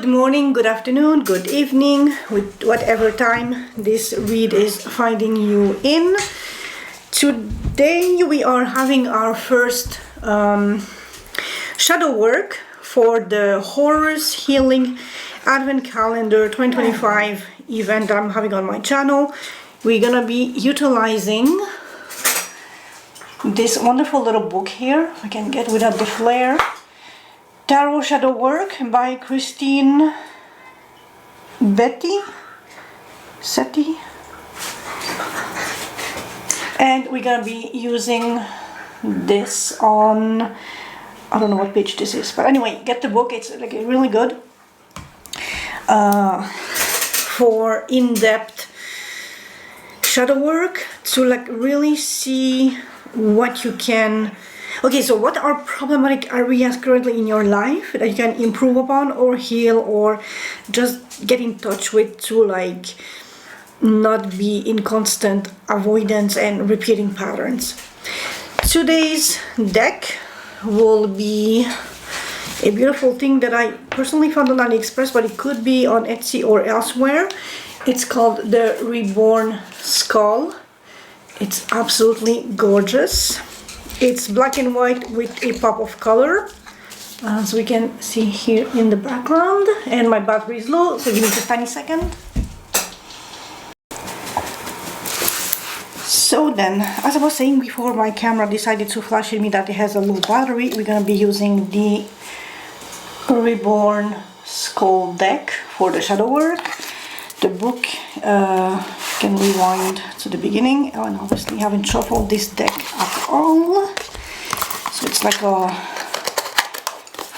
Good morning, good afternoon, good evening, with whatever time this read is finding you in. Today we are having our first shadow work for the Horus Healing Advent Calendar 2025 event that I'm having on my channel. We're gonna be utilizing this wonderful little book here, I can get without the flare. Tarot Shadow Work by Christine Setti. And we're gonna be using this on, I don't know what page this is, but anyway, get the book, it's like really good for in-depth shadow work to like really see what you can. Okay, so what are problematic areas currently in your life that you can improve upon or heal or just get in touch with to like not be in constant avoidance and repeating patterns. Today's deck will be a beautiful thing that I personally found on AliExpress, but it could be on Etsy or elsewhere. It's called the Reborn Skull. It's absolutely gorgeous. It's black and white with a pop of color, as we can see here in the background, and my battery is low, so give me just a tiny second. So then, as I was saying before, my camera decided to flash at me that it has a low battery. We're gonna be using the Reborn Skull Deck for the shadow work. The book can rewind to the beginning, and obviously haven't shuffled this deck at all, so it's like a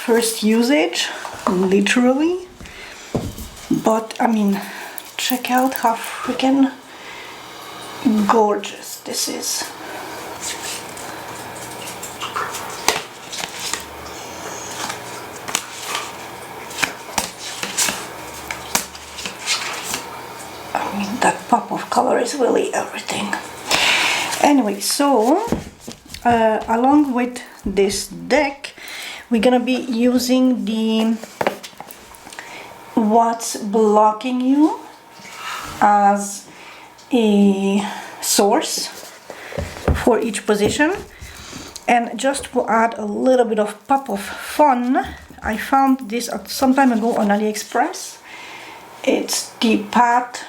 first usage, literally. But I mean, check out how freaking gorgeous this is. That pop of color is really everything. Anyway, so along with this deck, we're gonna be using the What's Blocking You as a source for each position. And just to add a little bit of pop of fun, I found this some time ago on AliExpress. It's the Path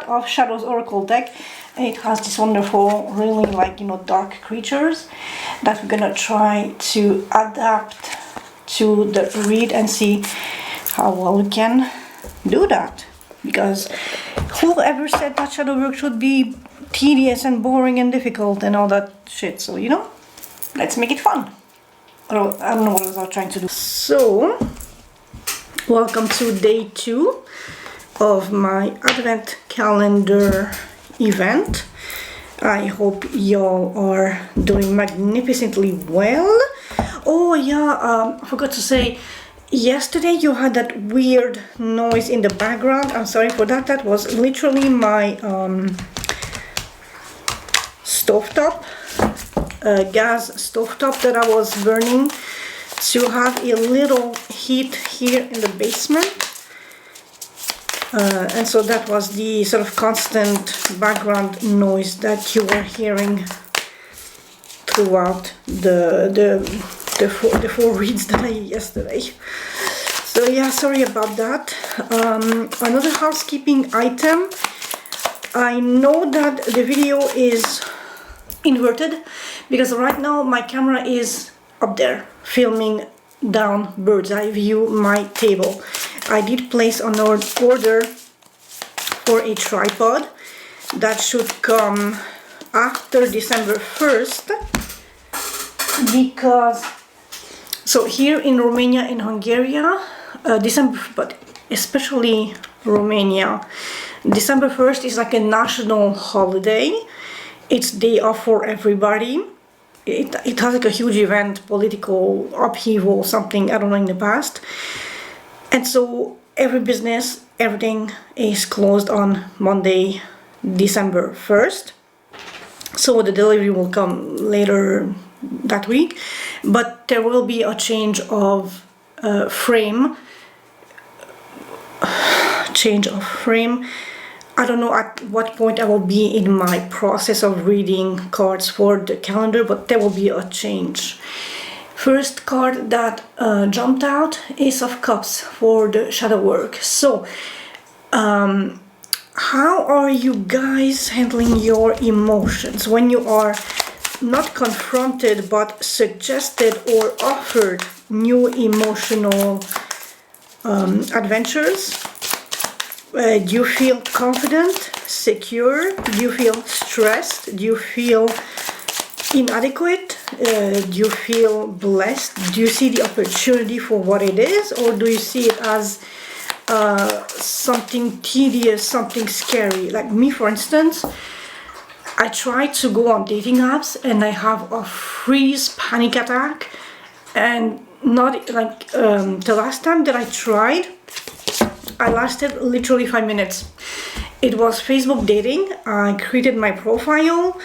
of Shadows Oracle deck. It has this wonderful, really like, you know, dark creatures that we're gonna try to adapt to the read and see how well we can do that. Because whoever said that shadow work should be tedious and boring and difficult and all that shit? So, you know, let's make it fun. Or I don't know what I was trying to do. So, welcome to day 2 of my Advent Calendar event. I hope y'all are doing magnificently well. Oh yeah, I forgot to say, yesterday you had that weird noise in the background. I'm sorry for that. That was literally my stovetop, gas stovetop that I was burning to have a little heat here in the basement. And so that was the sort of constant background noise that you were hearing throughout the four reads that I did yesterday. So yeah, sorry about that. Another housekeeping item. I know that the video is inverted because right now my camera is up there filming down bird's eye view my table. I did place an order for a tripod that should come after December 1st, because so here in Romania and Hungary, December, but especially Romania, December 1st is like a national holiday. It's day off for everybody. It has like a huge event, political upheaval, something, I don't know, in the past. And so every business, everything is closed on Monday, December 1st. So the delivery will come later that week. But there will be a change of frame change of frame. I don't know at what point I will be in my process of reading cards for the calendar, but there will be a change. First card that jumped out, Ace of Cups for the shadow work. So, how are you guys handling your emotions when you are not confronted but suggested or offered new emotional adventures? Do you feel confident, secure? Do you feel stressed? Do you feel inadequate? Do you feel blessed? Do you see the opportunity for what it is, or do you see it as something tedious, something scary? Like me, for instance, I tried to go on dating apps and I have a freeze panic attack, and not like the last time that I tried, I lasted literally 5 minutes. It was Facebook dating. I created my profile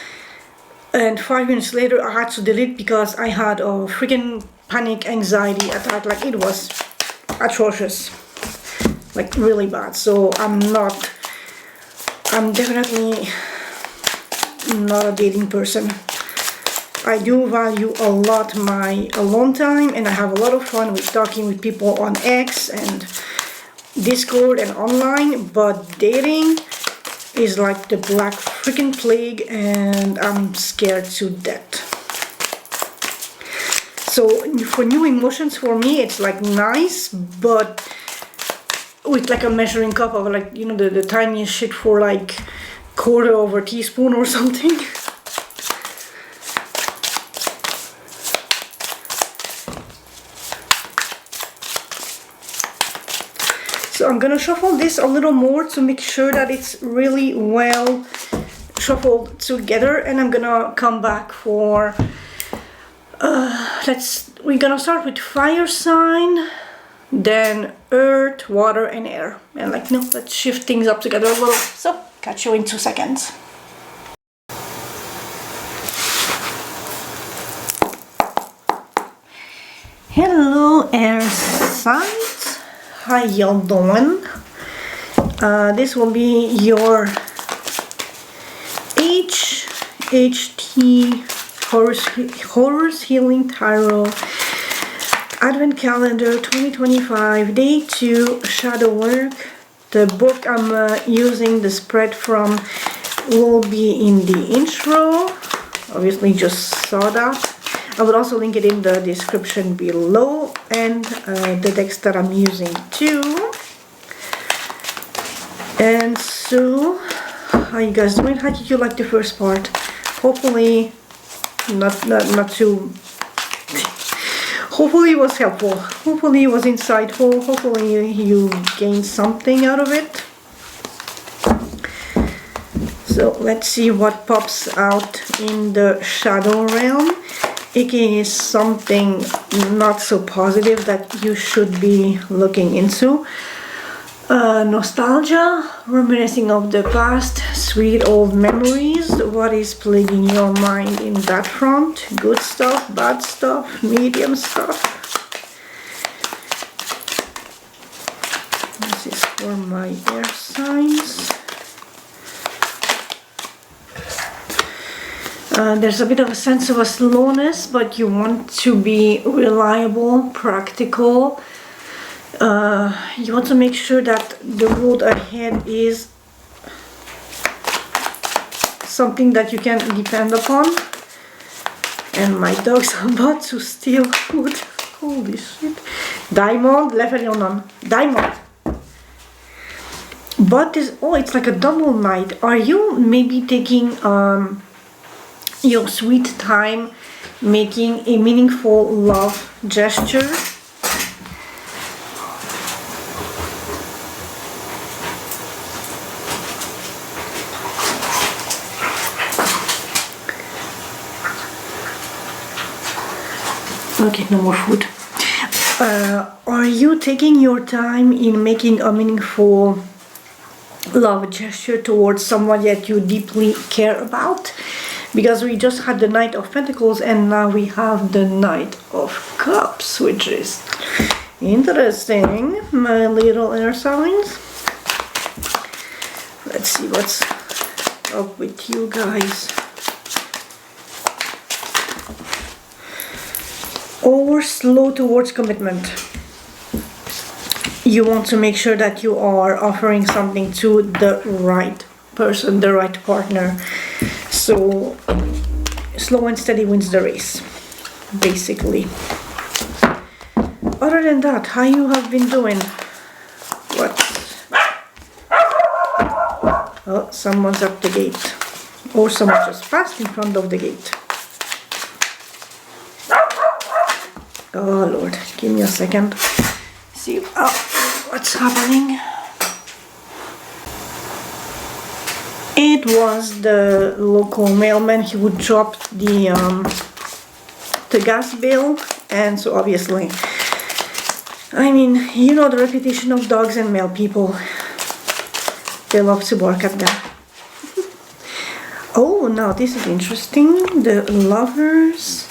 and 5 minutes later I had to delete because I had a freaking panic anxiety attack. Like, it was atrocious, like really bad. So I'm definitely not a dating person. I do value a lot my alone time, and I have a lot of fun with talking with people on X and Discord and online, but dating is like the black freaking plague, and I'm scared to death. So for new emotions, for me it's like nice, but with like a measuring cup of, like, you know, the tiniest shit for like quarter of a teaspoon or something. So I'm gonna shuffle this a little more to make sure that it's really well shuffled together, and I'm gonna come back for we're gonna start with fire sign, then earth, water and air, and like, no, let's shift things up together a little. So catch you in 2 seconds. Hello air signs, how y'all doing? This will be your HHT Horus Healing Tarot Advent Calendar 2025 Day 2 Shadow Work. The book I'm using, the spread from, will be in the intro. Obviously just saw that. I will also link it in the description below, and the decks that I'm using too. And so, how you guys doing? How did you like the first part? Hopefully not too, hopefully it was helpful, hopefully it was insightful, hopefully you gained something out of it. So let's see what pops out in the shadow realm, aka something not so positive that you should be looking into. Nostalgia, reminiscing of the past, sweet old memories. What is plaguing your mind in that front? Good stuff, bad stuff, medium stuff. This is for my air signs. There's a bit of a sense of a slowness, but you want to be reliable, practical. You want to make sure that the road ahead is something that you can depend upon. And my dog's about to steal food. Holy shit. Diamond, level Diamond. But this, oh, it's like a double night. Are you maybe taking your sweet time making a meaningful love gesture? Okay, no more food. Are you taking your time in making a meaningful love gesture towards someone that you deeply care about? Because we just had the Knight of Pentacles and now we have the Knight of Cups, which is interesting, my little air signs. see what's up with you guys. Or slow towards commitment. You want to make sure that you are offering something to the right person, the right partner. So slow and steady wins the race, basically. Other than that, how you have been doing? What? Oh, someone's at the gate. Or someone just passed in front of the gate. Oh Lord, give me a second. See what's happening. It was the local mailman. He would drop the gas bill, and so obviously, I mean, you know the reputation of dogs and mail people. They love to bark at them. Oh, now this is interesting. The lovers.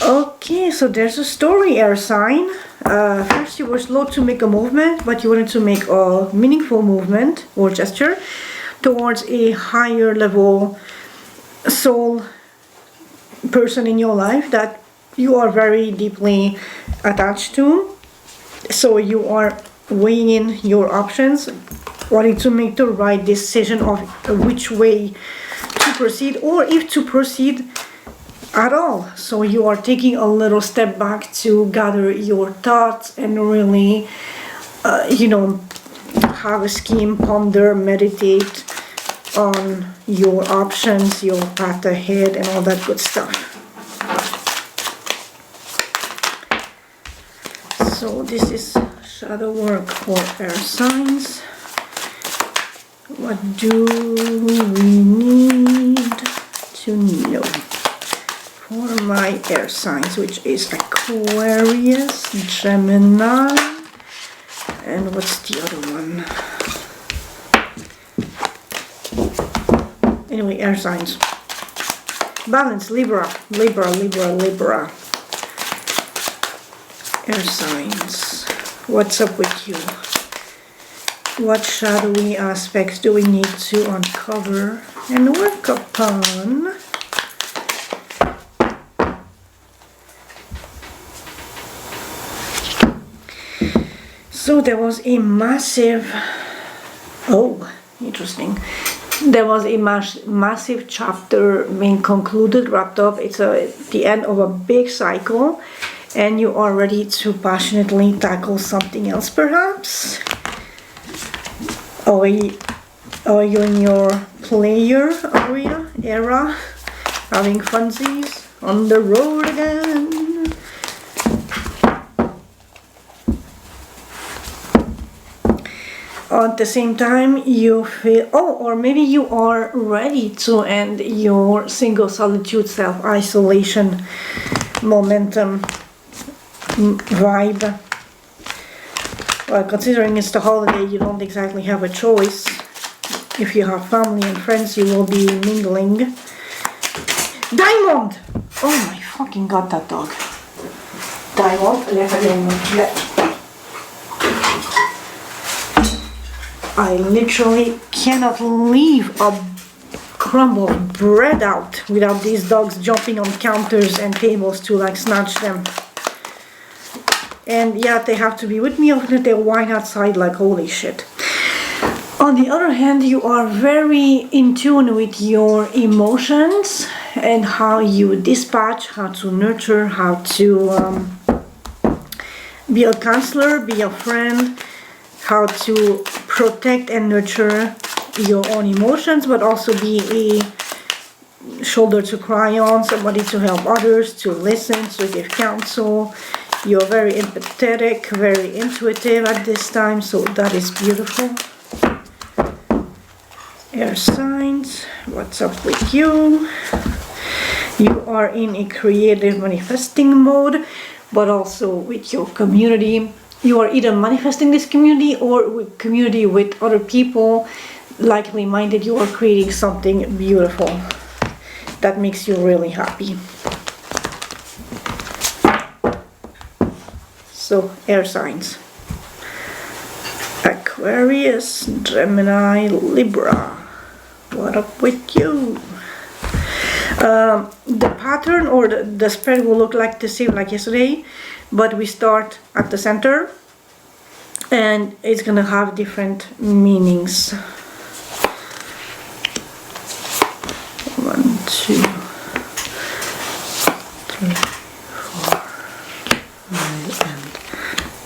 Okay, so there's a story, air sign. First you were slow to make a movement, but you wanted to make a meaningful movement or gesture towards a higher level soul person in your life that you are very deeply attached to. So you are weighing in your options, wanting to make the right decision of which way to proceed, or if to proceed at all. So you are taking a little step back to gather your thoughts and really, you know, have a scheme, ponder, meditate on your options, your path ahead, and all that good stuff. So this is shadow work for air signs. What do we need to know for my air signs, which is Aquarius, Gemini, and what's the other one? Anyway, air signs. Balance, Libra, Libra, Libra, Libra. Air signs. What's up with you? What shadowy aspects do we need to uncover and work upon? So there was a massive, oh, interesting. There was a massive chapter being concluded, wrapped up. It's the end of a big cycle, and you are ready to passionately tackle something else, perhaps. Are you in your player area, era, having funsies on the road again? At the same time, you feel, oh, or maybe you are ready to end your single solitude, self-isolation, momentum, vibe. Well, considering it's the holiday, you don't exactly have a choice. If you have family and friends, you will be mingling. Diamond! Oh my fucking god, that dog. Diamond, I literally cannot leave a crumb of bread out without these dogs jumping on counters and tables to like snatch them. And yeah, they have to be with me, or they whine outside like holy shit. On the other hand, you are very in tune with your emotions and how you dispatch, how to nurture, how to be a counselor, be a friend, how to protect and nurture your own emotions, but also be a shoulder to cry on, somebody to help others, to listen, to give counsel. You're very empathetic, very intuitive at this time, so that is beautiful. Air signs, what's up with you? You are in a creative manifesting mode, but also with your community. You are either manifesting this community or with community with other people likely minded. You are creating something beautiful that makes you really happy. So, air signs. Aquarius, Gemini, Libra. What up with you? The pattern or the spread will look like the same like yesterday, but we start at the center and it's gonna have different meanings. 1, 2, 3, 4, 5, and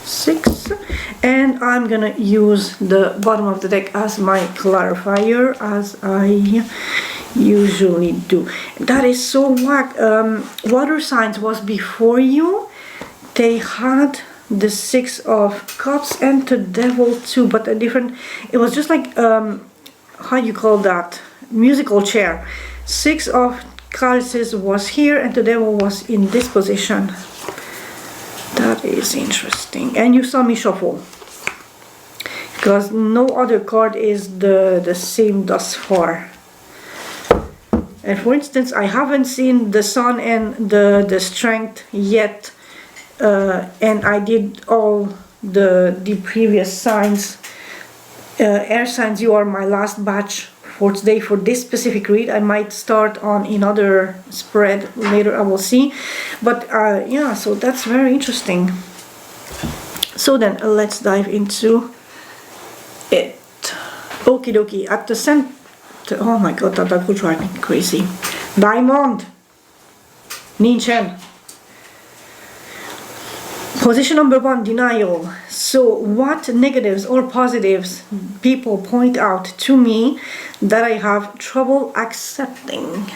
6. And I'm gonna use the bottom of the deck as my clarifier, as I usually do. That is so whack. Water signs was before you. They had the 6 of Cups and the Devil too, but a different. It was just like how you call that, musical chair. 6 of Cups was here and the Devil was in this position. That is interesting. And you saw me shuffle, because no other card is the same thus far. And for instance, I haven't seen the Sun and the Strength yet, and I did all the previous signs. Air signs, you are my last batch for today for this specific read. I might start on another spread later, I will see. But yeah, so that's very interesting. So then let's dive into it. Okie dokie. At the center, oh my god, that would drive me crazy. Diamond, Nin Chen. Position number 1, denial. So what negatives or positives people point out to me that I have trouble accepting?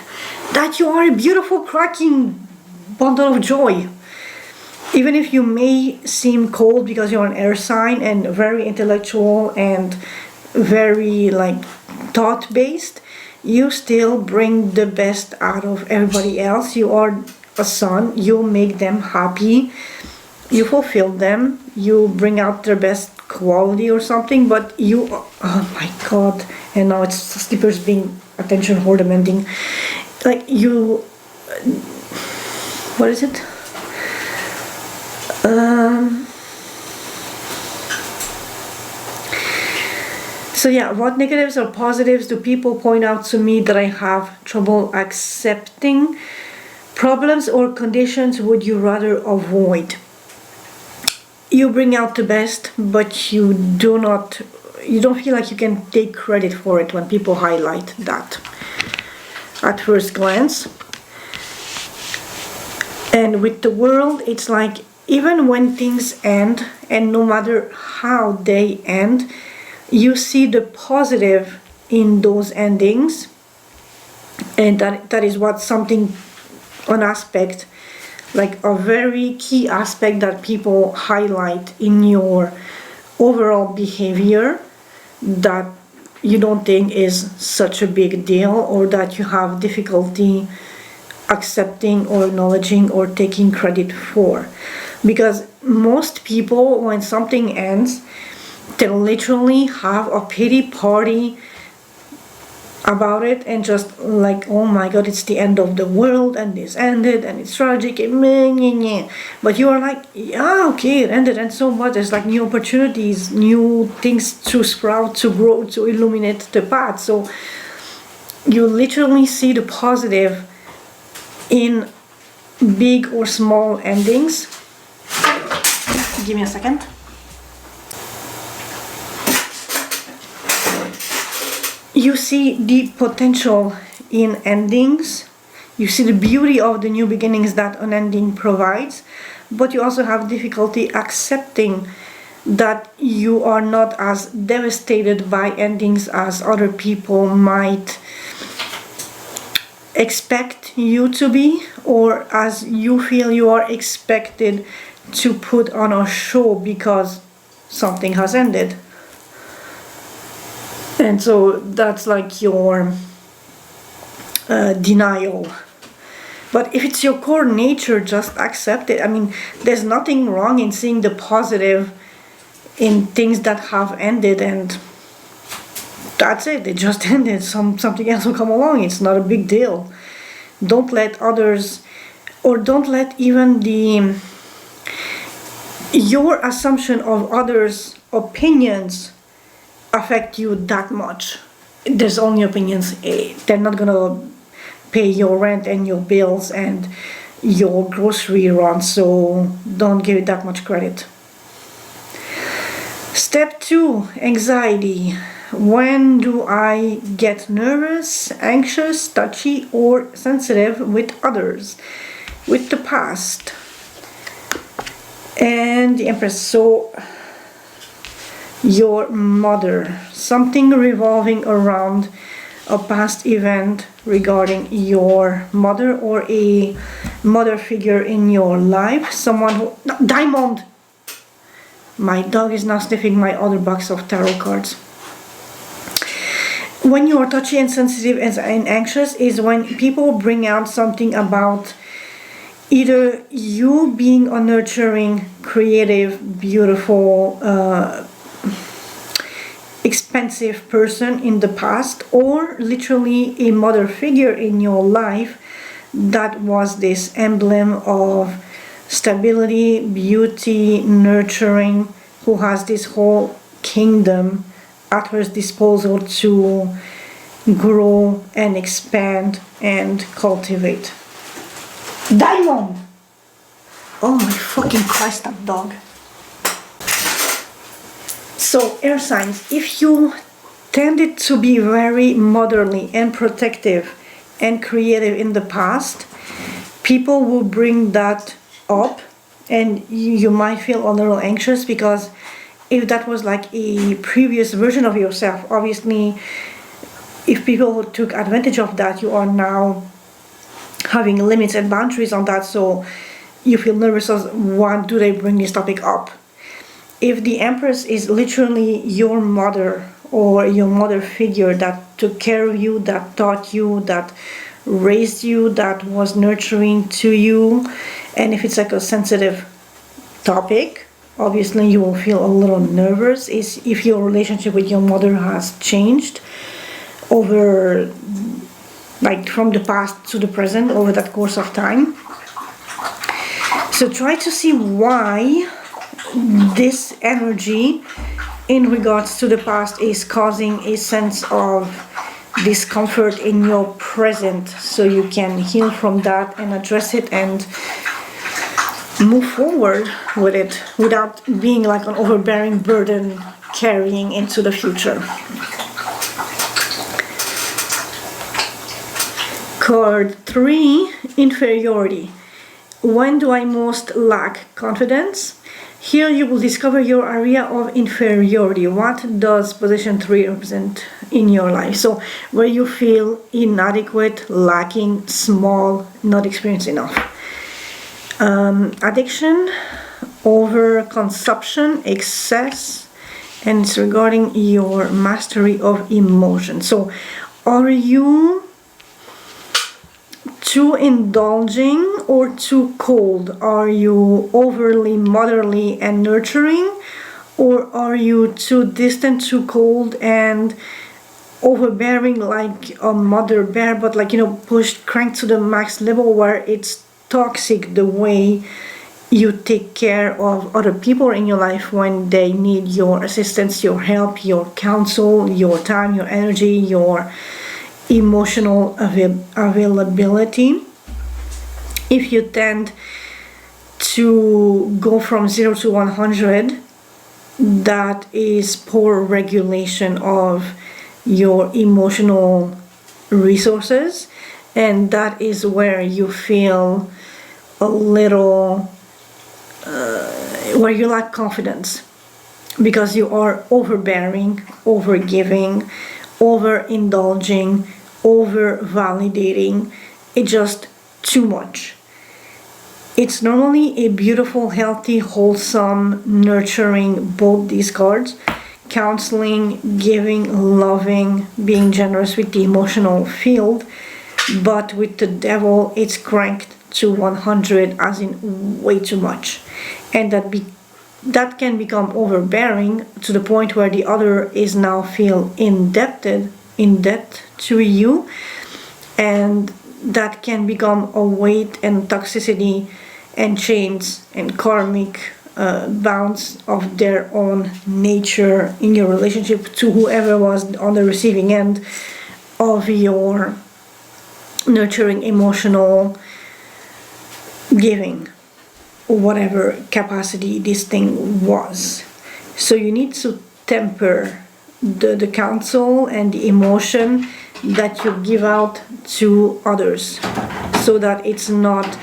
That you are a beautiful, cracking bundle of joy. Even if you may seem cold because you're an air sign and very intellectual and very like thought-based, you still bring the best out of everybody else. You are a sun, you make them happy, you fulfill them, you bring out their best quality or something, but you, oh my god, and now it's slippers being attention ornamenting. Like you, what is it? So yeah, what negatives or positives do people point out to me that I have trouble accepting? Problems or conditions would you rather avoid? You bring out the best, but you don't feel like you can take credit for it when people highlight that at first glance. And with the world, it's like even when things end, and no matter how they end, you see the positive in those endings, and that is what something, an aspect, like a very key aspect that people highlight in your overall behavior that you don't think is such a big deal, or that you have difficulty accepting or acknowledging or taking credit for. Because most people, when something ends, they literally have a pity party about it and just like, oh my god, it's the end of the world and this ended and it's tragic and meh, meh, meh. But you are like, yeah, okay, it ended, and so what? There's like new opportunities, new things to sprout, to grow, to illuminate the path. So you literally see the positive in big or small endings. Give me a second. You see the potential in endings, you see the beauty of the new beginnings that an ending provides, but you also have difficulty accepting that you are not as devastated by endings as other people might expect you to be, or as you feel you are expected to put on a show because something has ended. And so that's like your denial. But if it's your core nature, just accept it. I mean, there's nothing wrong in seeing the positive in things that have ended, and that's it. It just ended. Something else will come along. It's not a big deal. Don't let others, or don't let even your assumption of others' opinions affect you that much. There's only opinions. They're not gonna pay your rent and your bills and your grocery run, so don't give it that much credit. Step 2, anxiety. When do I get nervous, anxious, touchy, or sensitive with others, with the past? And the Empress. So your mother, something revolving around a past event regarding your mother or a mother figure in your life, someone who... No, Diamond! My dog is now sniffing my other box of tarot cards. When you are touchy and sensitive and anxious is when people bring out something about either you being a nurturing, creative, beautiful, expensive person in the past, or literally a mother figure in your life that was this emblem of stability, beauty, nurturing, who has this whole kingdom at her disposal to grow and expand and cultivate. Diamond! Oh my fucking Christ, that dog. So, air signs, if you tended to be very motherly and protective and creative in the past, people will bring that up and you might feel a little anxious, because if that was like a previous version of yourself, obviously if people took advantage of that, you are now having limits and boundaries on that, so you feel nervous as why do they bring this topic up. If the Empress is literally your mother or your mother figure that took care of you, that taught you, that raised you, that was nurturing to you, and if it's like a sensitive topic, obviously you will feel a little nervous if your relationship with your mother has changed over, like from the past to the present, over that course of time. So try to see why this energy in regards to the past is causing a sense of discomfort in your present, so you can heal from that and address it and move forward with it without being like an overbearing burden carrying into the future. Card 3, inferiority. When do I most lack confidence? Here you will discover your area of inferiority. What does position 3 represent in your life? So where you feel inadequate, lacking, small, not experienced enough. Addiction, overconsumption, excess, and it's regarding your mastery of emotion. So are you too indulging or too cold? Are you overly motherly and nurturing, or are you too distant, too cold and overbearing like a mother bear, but like, you know, pushed, cranked to the max level where it's toxic the way you take care of other people in your life when they need your assistance, your help, your counsel, your time, your energy, your emotional availability. If you tend to go from 0 to 100, that is poor regulation of your emotional resources, and that is where you feel a little where you lack confidence, because you are overbearing, overgiving, overindulging, over-validating. It's just too much. It's normally a beautiful, healthy, wholesome, nurturing, both these cards, counseling, giving, loving, being generous with the emotional field, but with the devil it's cranked to 100, as in way too much, and that can become overbearing to the point where the other is now feel in debt to you, and that can become a weight and toxicity and chains and karmic bounds of their own nature in your relationship to whoever was on the receiving end of your nurturing, emotional giving, whatever capacity this thing was. So you need to temper the counsel and the emotion that you give out to others, so that it's not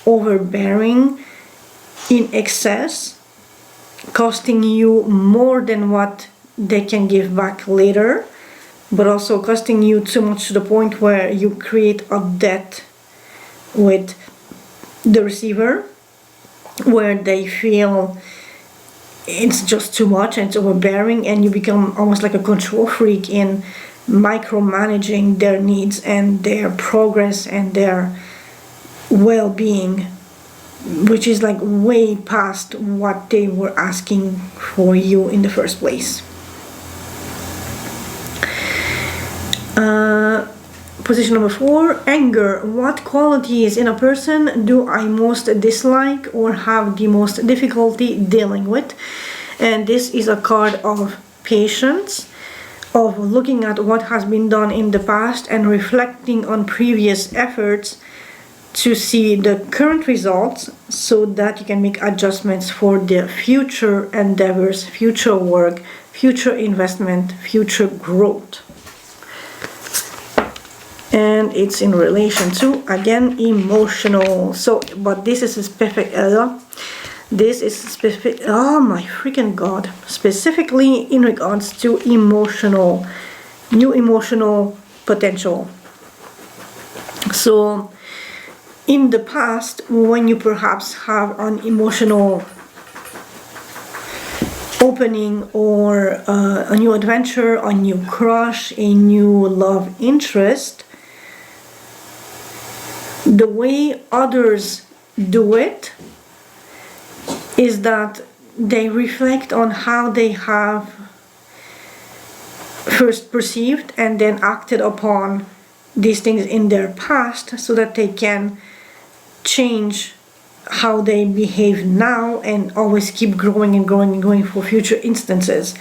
overbearing in excess, costing you more than what they can give back later, but also costing you too much to the point where you create a debt with the receiver, where they feel it's just too much and it's overbearing, and you become almost like a control freak in micromanaging their needs and their progress and their well-being, which is like way past what they were asking for you in the first place. Position number 4, anger. What qualities in a person do I most dislike or have the most difficulty dealing with? And this is a card of patience, of looking at what has been done in the past and reflecting on previous efforts to see the current results, so that you can make adjustments for the future endeavors, future work, future investment, future growth. And it's in relation to, again, emotional. So, but this is specific. This is specific. Oh my freaking god! Specifically in regards to emotional, new emotional potential. So, in the past, when you perhaps have an emotional opening or a new adventure, a new crush, a new love interest, the way others do it is that they reflect on how they have first perceived and then acted upon these things in their past, so that they can change how they behave now and always keep growing and growing and growing for future instances.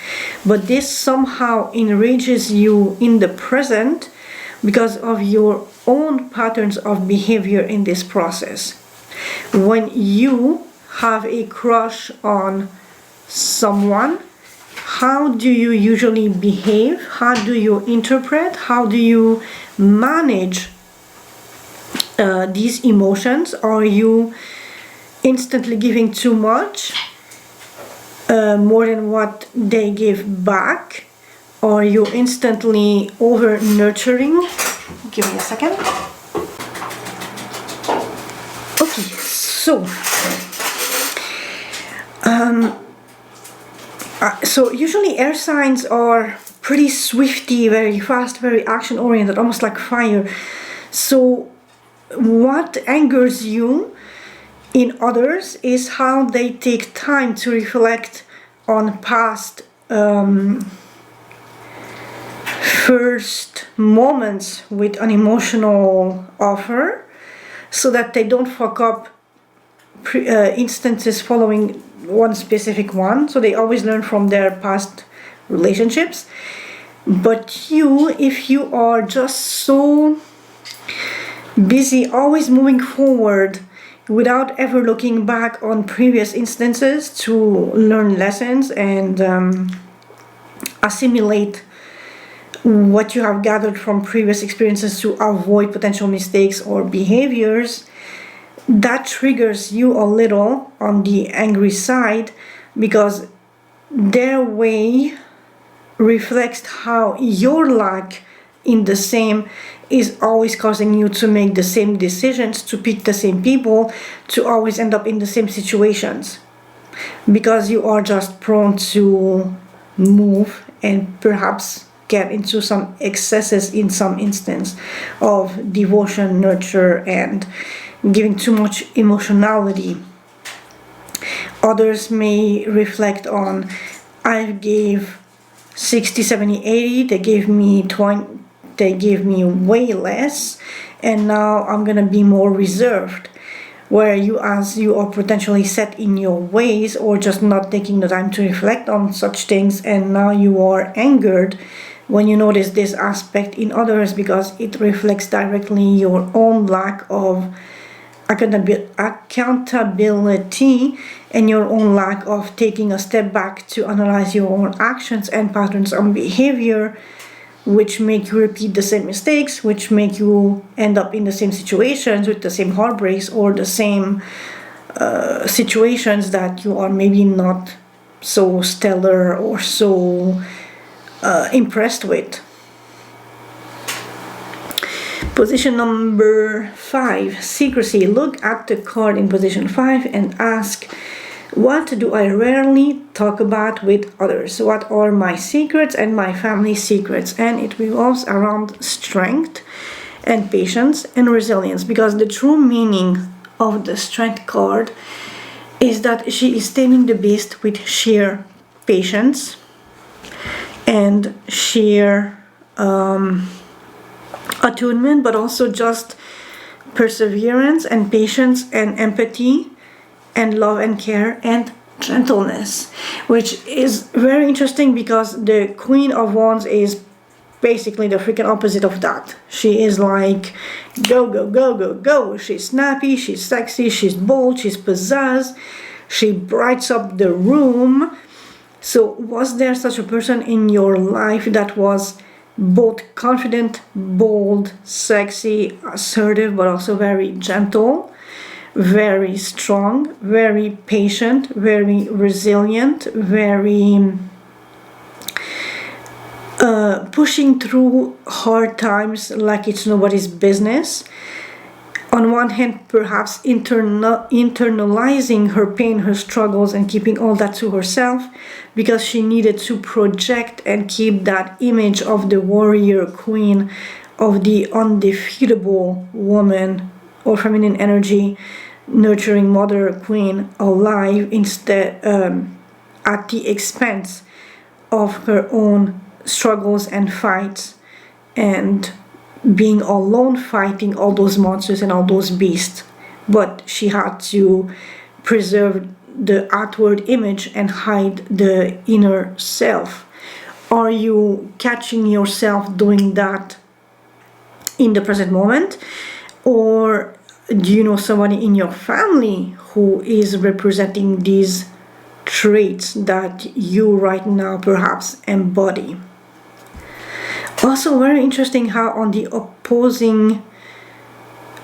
But this somehow enrages you in the present because of your own patterns of behavior in this process. When you have a crush on someone, how do you usually behave? How do you interpret? How do you manage these emotions? Are you instantly giving too much, more than what they give back? Are you instantly over nurturing? Give me a second. Okay, so usually air signs are pretty swifty, very fast, very action oriented, almost like fire. So what angers you in others is how they take time to reflect on past first moments with an emotional offer, so that they don't fuck up instances following one specific one. So they always learn from their past relationships. But you, if you are just so busy always moving forward without ever looking back on previous instances to learn lessons and assimilate what you have gathered from previous experiences to avoid potential mistakes or behaviors, that triggers you a little on the angry side, because their way reflects how your lack in the same is always causing you to make the same decisions, to pick the same people, to always end up in the same situations, because you are just prone to move and perhaps get into some excesses in some instance of devotion, nurture, and giving too much emotionality. Others may reflect on, I gave 60, 70, 80, they gave me 20, they gave me way less, and now I'm gonna be more reserved. where you, as you are potentially set in your ways or just not taking the time to reflect on such things, and now you are angered when you notice this aspect in others, because it reflects directly your own lack of accountability and your own lack of taking a step back to analyze your own actions and patterns of behavior, which make you repeat the same mistakes, which make you end up in the same situations with the same heartbreaks or the same situations that you are maybe not so stellar or so impressed with. Position number 5, secrecy. Look at the card in position 5 and ask, what do I rarely talk about with others? What are my secrets and my family secrets? And it revolves around strength and patience and resilience, because the true meaning of the strength card is that she is taming the beast with sheer patience and sheer attunement, but also just perseverance and patience and empathy and love and care and gentleness, which is very interesting because the Queen of Wands is basically the freaking opposite of that. She is like go, go, go, go, go. She's snappy, she's sexy, she's bold, she's pizzazz, she brights up the room. So was there such a person in your life that was both confident, bold, sexy, assertive, but also very gentle, very strong, very patient, very resilient, very pushing through hard times like it's nobody's business? On one hand, perhaps internalizing her pain, her struggles, and keeping all that to herself because she needed to project and keep that image of the warrior queen, of the undefeatable woman or feminine energy, nurturing mother queen alive, instead at the expense of her own struggles and fights, and being alone fighting all those monsters and all those beasts. But she had to preserve the outward image and hide the inner self. Are you catching yourself doing that in the present moment? Or do you know somebody in your family who is representing these traits that you right now perhaps embody? Also very interesting how on the opposing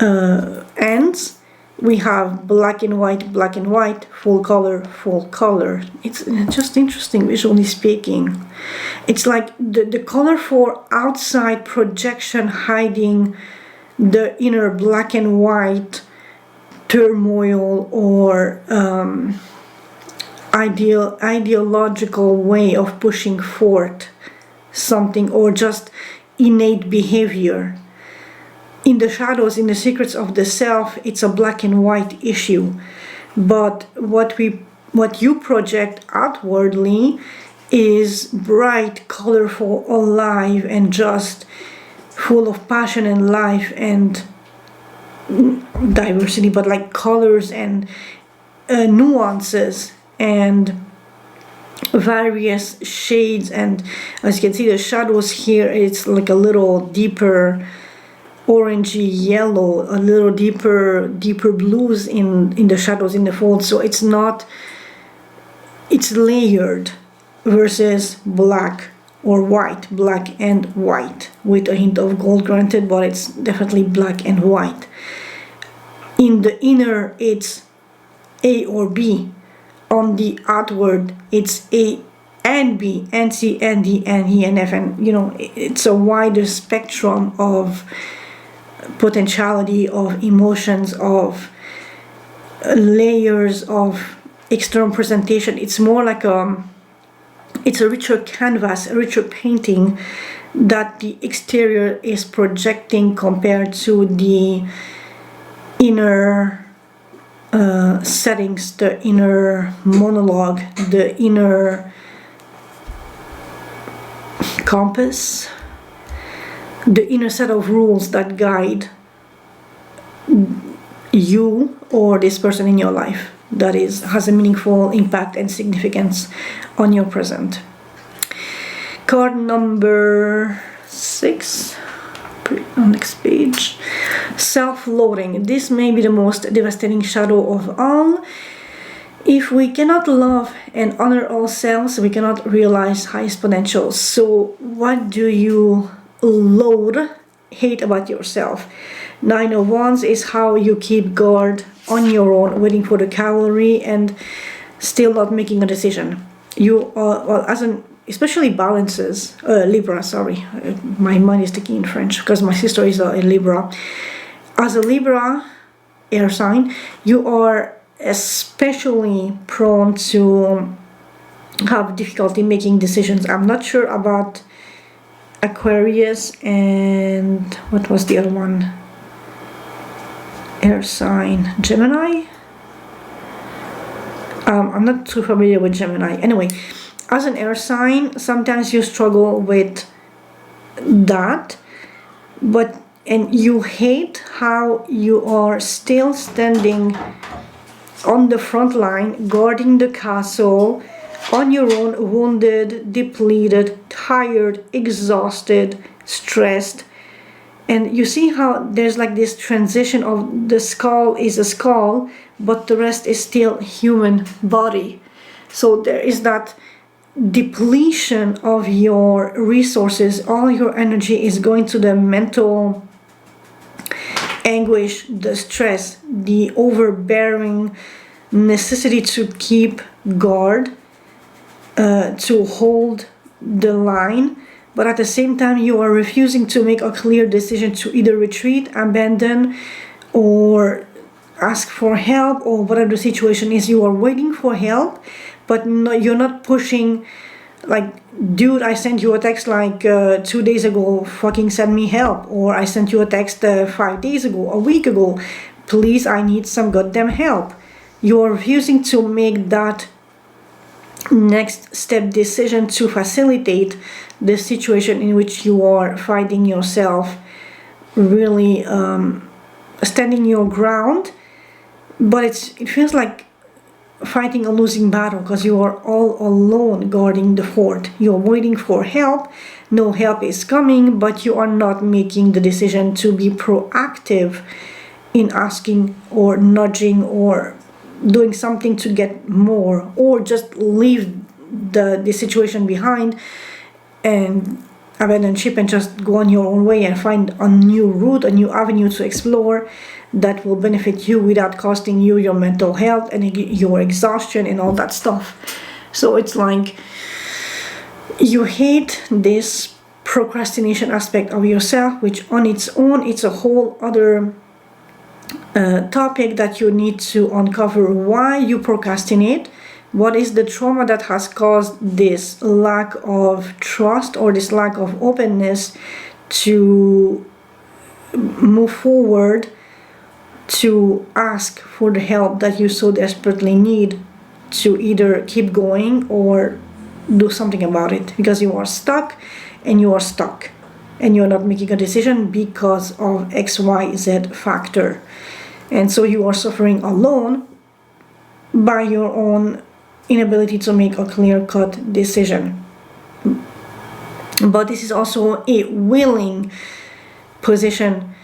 ends we have black and white, full color, full color. It's just interesting visually speaking. It's like the color for outside projection, hiding the inner black and white turmoil or ideological way of pushing forth something, or just innate behavior. In the shadows, in the secrets of the self, it's a black and white issue. But what you project outwardly is bright, colorful, alive, and just full of passion and life and diversity, but like colors and nuances and various shades. And as you can see, the shadows here, it's like a little deeper orangey yellow, a little deeper blues in the shadows, in the folds. So it's layered versus black or white, black and white with a hint of gold granted, but it's definitely black and white. In the inner, it's A or B. On the outward, it's A and B, and C and D and E and F, and it's a wider spectrum of potentiality, of emotions, of layers of external presentation. It's more like it's a richer canvas, a richer painting that the exterior is projecting compared to the inner settings, the inner monologue, the inner compass, the inner set of rules that guide you or this person in your life that has a meaningful impact and significance on your present. Card number 6, put it on next page. Self-loathing. This may be the most devastating shadow of all. If we cannot love and honor ourselves, we cannot realize highest potential. So what do you loathe, hate about yourself? 9 of Wands is how you keep guard on your own, waiting for the cavalry and still not making a decision. You are, well, especially balances, Libra, sorry, my mind is thinking in French because my sister is a Libra. As a Libra air sign, you are especially prone to have difficulty making decisions. I'm not sure about Aquarius and what was the other one? Air sign, Gemini? I'm not too familiar with Gemini. Anyway, as an air sign, sometimes you struggle with that, and you hate how you are still standing on the front line, guarding the castle on your own, wounded, depleted, tired, exhausted, stressed. And you see how there's like this transition of the skull is a skull, but the rest is still human body. So there is that depletion of your resources. All your energy is going to the mental anguish, the stress, the overbearing necessity to keep guard, to hold the line, but at the same time you are refusing to make a clear decision to either retreat, abandon, or ask for help, or whatever the situation is. You are waiting for help, but no, you're not pushing, like, dude, I sent you a text like 2 days ago, fucking send me help. Or I sent you a text 5 days ago, a week ago, please, I need some goddamn help. You are refusing to make that next step decision to facilitate the situation in which you are finding yourself, really standing your ground. But it feels like fighting a losing battle because you are all alone guarding the fort. You are waiting for help, no help is coming, but you are not making the decision to be proactive in asking or nudging or doing something to get more, or just leave the situation behind and abandon ship and just go on your own way and find a new route, a new avenue to explore that will benefit you without costing you your mental health and your exhaustion and all that stuff. So it's like you hate this procrastination aspect of yourself, which on its own, it's a whole other topic that you need to uncover. Why you procrastinate, what is the trauma that has caused this lack of trust or this lack of openness to move forward, to ask for the help that you so desperately need to either keep going or do something about it, because you are stuck and you're not making a decision because of XYZ factor. And so you are suffering alone by your own inability to make a clear-cut decision. But this is also a willing position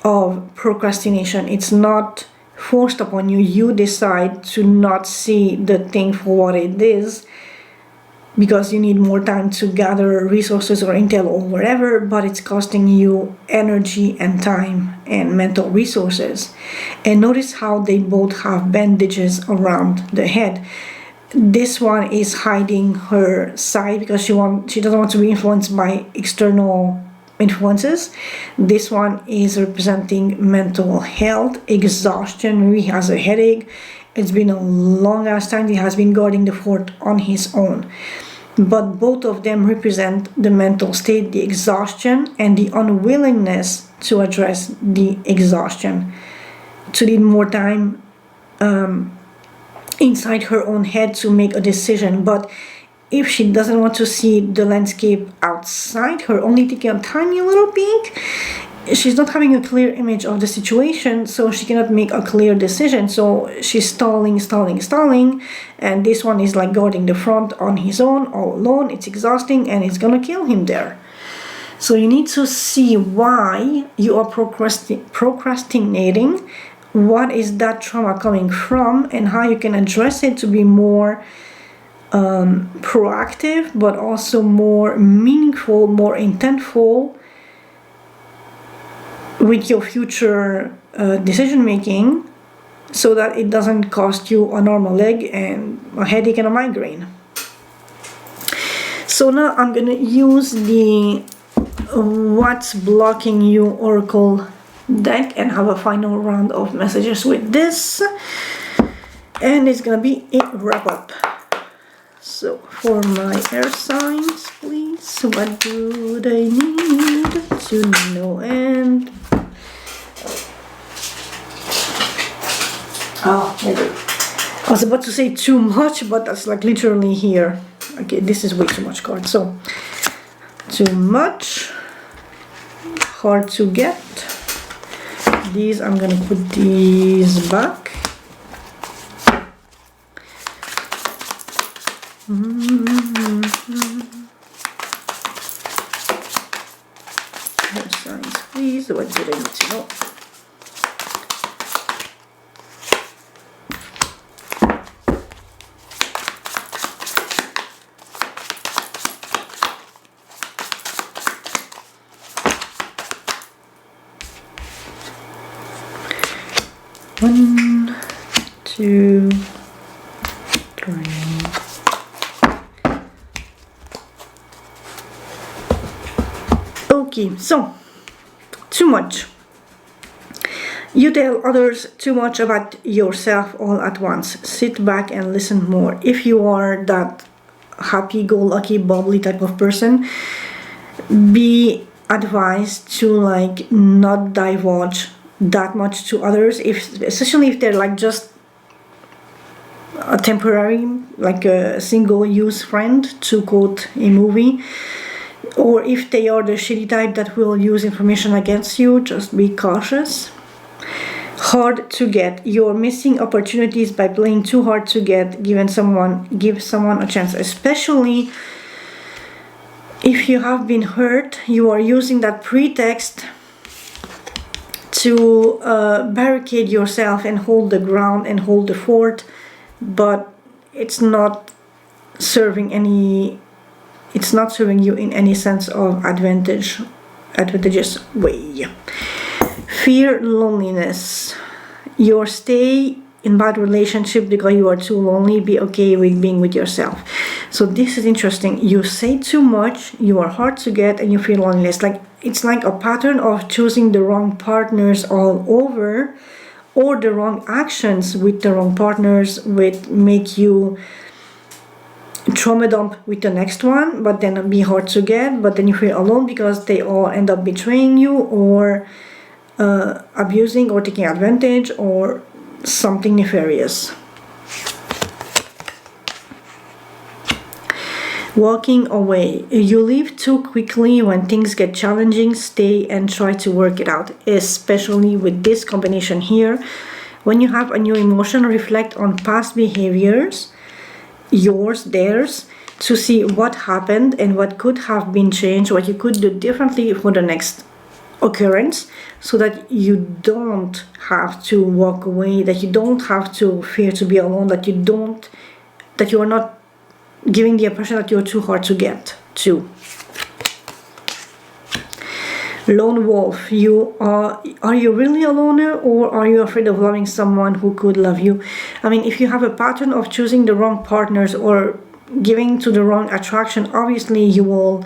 of procrastination. It's not forced upon you. You decide to not see the thing for what it is because you need more time to gather resources or intel or whatever, but it's costing you energy and time and mental resources. And notice how they both have bandages around the head. This one is hiding her side because she doesn't want to be influenced by external influences. This one is representing mental health, exhaustion. He has a headache. It's been a long ass time he has been guarding the fort on his own. But both of them represent the mental state, the exhaustion, and the unwillingness to address the exhaustion, to need more time inside her own head to make a decision. But if she doesn't want to see the landscape outside her, only taking a tiny little peek, she's not having a clear image of the situation, so she cannot make a clear decision. So she's stalling, and this one is like guarding the front on his own, all alone. It's exhausting, and it's gonna kill him there. So you need to see why you are procrastinating, what is that trauma coming from, and how you can address it to be more proactive, but also more meaningful, more intentful with your future decision making, so that it doesn't cost you an arm, a leg, and a headache and a migraine. So now I'm gonna use the What's Blocking You Oracle deck and have a final round of messages with this, and it's gonna be a wrap up. So for my air signs, please, what do they need to know? And oh, maybe I was about to say too much, but that's like literally here. Okay, this is way too much cards. So too much, hard to get. These, I'm gonna put these back. More signs, please. What do I need to know? One, two, three. Okay, so too much. You tell others too much about yourself all at once. Sit back and listen more. If you are that happy-go-lucky, bubbly type of person, be advised to like not divulge that much to others, especially if they're like just a temporary, like a single-use friend, to quote a movie, or if they are the shitty type that will use information against you. Just be cautious. Hard to get. You're missing opportunities by playing too hard to get. Give someone a chance, especially if you have been hurt. You are using that pretext to barricade yourself and hold the ground and hold the fort, but it's not serving you in any sense of advantageous way. Fear loneliness. Your stay in bad relationship because you are too lonely. Be okay with being with yourself. So this is interesting. You say too much, you are hard to get, and you feel loneliness. Like it's like a pattern of choosing the wrong partners all over, or the wrong actions with the wrong partners would make you trauma dump with the next one, but then be hard to get, but then you feel alone because they all end up betraying you, or abusing, or taking advantage, or something nefarious. Walking away. You leave too quickly when things get challenging. Stay and try to work it out, especially with this combination here. When you have a new emotion, reflect on past behaviors, yours, theirs, to see what happened and what could have been changed, what you could do differently for the next occurrence, so that you don't have to walk away, that you don't have to fear to be alone, that you are not giving the impression that you're too hard to get to. Lone wolf. Are you really a loner, or are you afraid of loving someone who could love you? I mean, if you have a pattern of choosing the wrong partners or giving to the wrong attraction, obviously you will,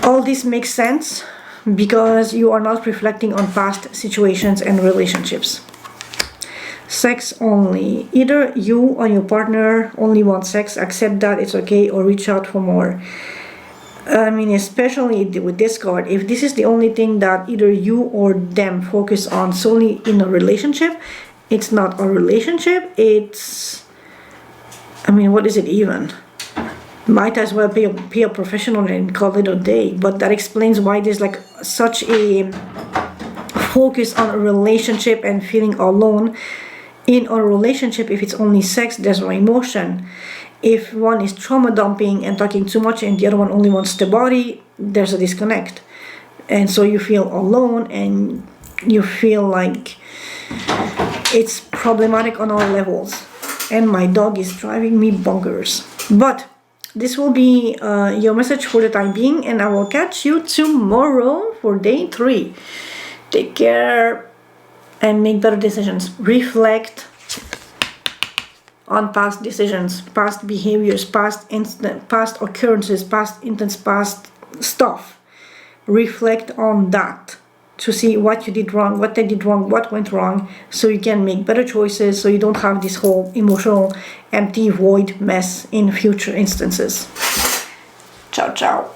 all this makes sense because you are not reflecting on past situations and relationships. Sex only. Either you or your partner only want sex, accept that, it's okay, or reach out for more. I mean, especially with this card, if this is the only thing that either you or them focus on solely in a relationship, it's not a relationship, it's, I mean, what is it even? might as well pay a professional and call it a day. But that explains why there's like such a focus on a relationship and feeling alone. In a relationship, if it's only sex, there's no emotion. If one is trauma dumping and talking too much and the other one only wants the body, there's a disconnect. And so you feel alone and you feel like it's problematic on all levels. And my dog is driving me bonkers. But this will be your message for the time being, and I will catch you tomorrow for day 3. Take care and make better decisions. Reflect on past decisions, past behaviors, past occurrences, past intense, past stuff. Reflect on that to see what you did wrong, what they did wrong, what went wrong, so you can make better choices, so you don't have this whole emotional, empty, void mess in future instances. Ciao, ciao.